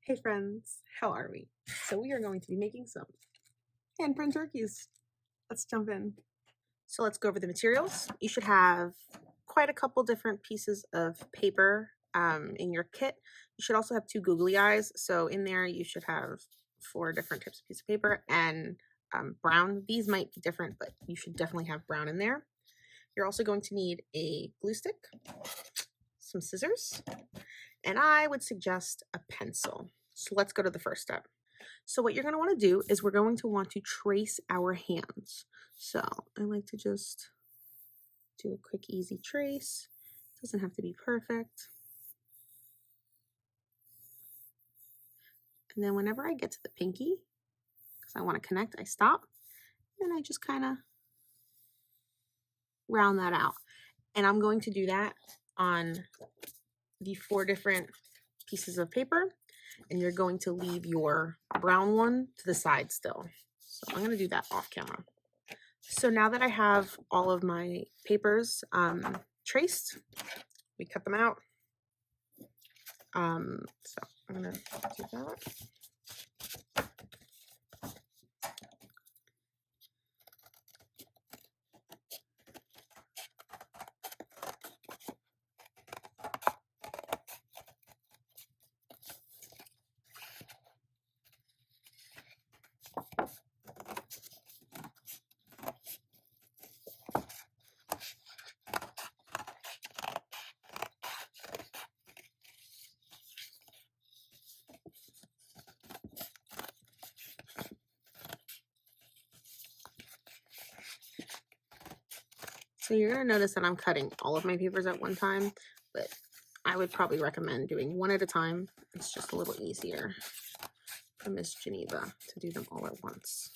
Hey friends, how are we? So we are going to be making some handprint turkeys. Let's jump in. So let's go over the materials. You should have quite a couple different pieces of paper in your kit. You should also have 2 googly eyes. So in there you should have 4 different types of pieces of paper and brown. These might be different, but you should definitely have brown in there. You're also going to need a glue stick, some scissors, and I would suggest a pencil. So let's go to the first step. So what you're going to want to do is we're going to want to trace our hands. So I like to just do a quick, easy trace. Doesn't have to be perfect. And then whenever I get to the pinky, because I want to connect, I stop. And I just kind of round that out. And I'm going to do that on the 4 different pieces of paper. And you're going to leave your brown one to the side still. So I'm going to do that off camera. So now that I have all of my papers traced, we cut them out. So I'm going to do that. So you're going to notice that I'm cutting all of my papers at one time, but I would probably recommend doing one at a time. It's just a little easier for Miss Geneva to do them all at once.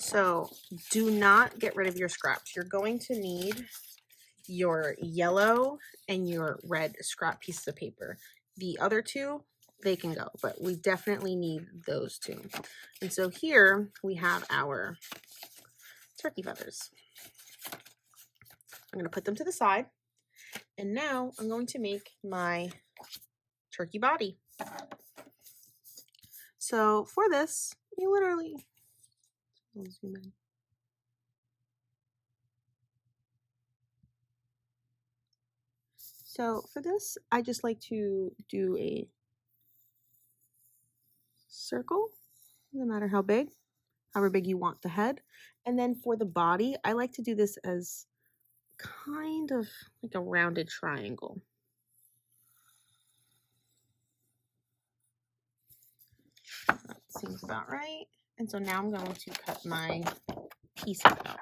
So do not get rid of your scraps. You're going to need your yellow and your red scrap pieces of paper. The other 2, they can go, but we definitely need those 2. And so here we have our turkey feathers. I'm going to put them to the side. And now I'm going to make my turkey body. So for this, you literally, I'll zoom in. So for this, I just like to do a circle, no matter how big, however big you want the head. And then for the body, I like to do this as kind of like a rounded triangle. That seems about right. And so now I'm going to cut my pieces out.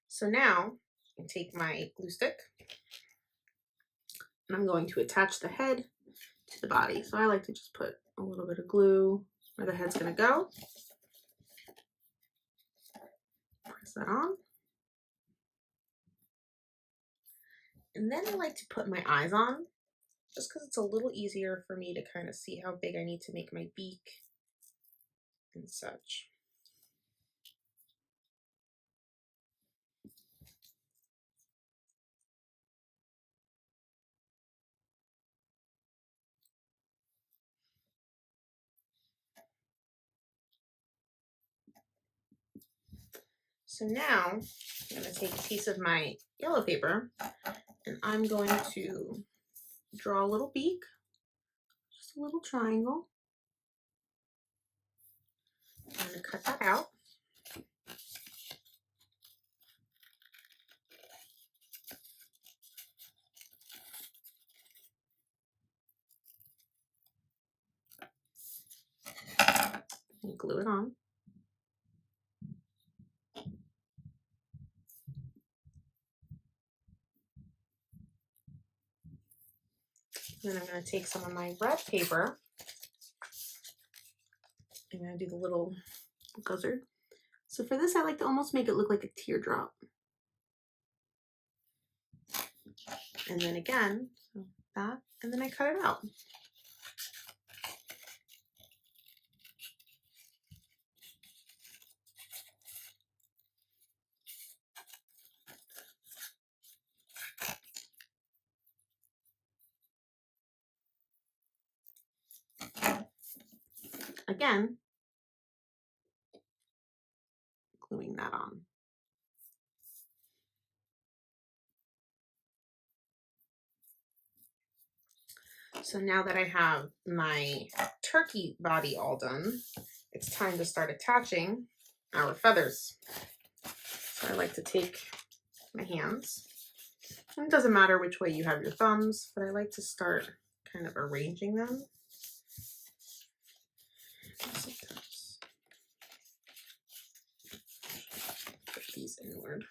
So now I take my glue stick and I'm going to attach the head to the body. So I like to just put a little bit of glue where the head's going to go. Press that on. And then I like to put my eyes on, just because it's a little easier for me to kind of see how big I need to make my beak and such. So now I'm going to take a piece of my yellow paper and I'm going to draw a little beak, just a little triangle. I'm going to cut that out. And glue it on. Then I'm going to take some of my red paper. I'm going to do the little guzzard. So for this, I like to almost make it look like a teardrop. And then again, so that, and then I cut it out. Again, gluing that on. So now that I have my turkey body all done, it's time to start attaching our feathers. So I like to take my hands, and it doesn't matter which way you have your thumbs, but I like to start kind of arranging them. Put these inward.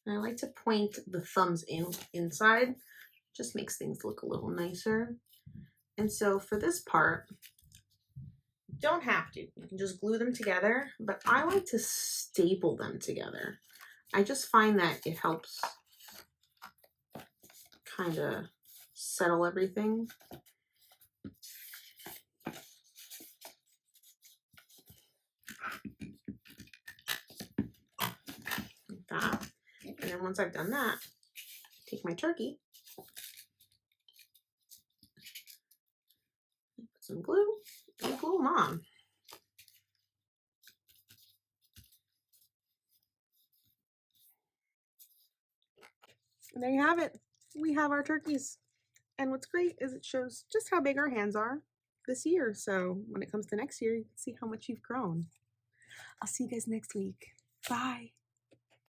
And I like to point the thumbs inside, just makes things look a little nicer. And so for this part, you don't have to, you can just glue them together, but I like to staple them together. I just find that it helps kind of settle everything. Like that. And then once I've done that, take my turkey, put some glue, and glue them on. And there you have it. We have our turkeys. And what's great is it shows just how big our hands are this year. So when it comes to next year, you can see how much you've grown. I'll see you guys next week. Bye.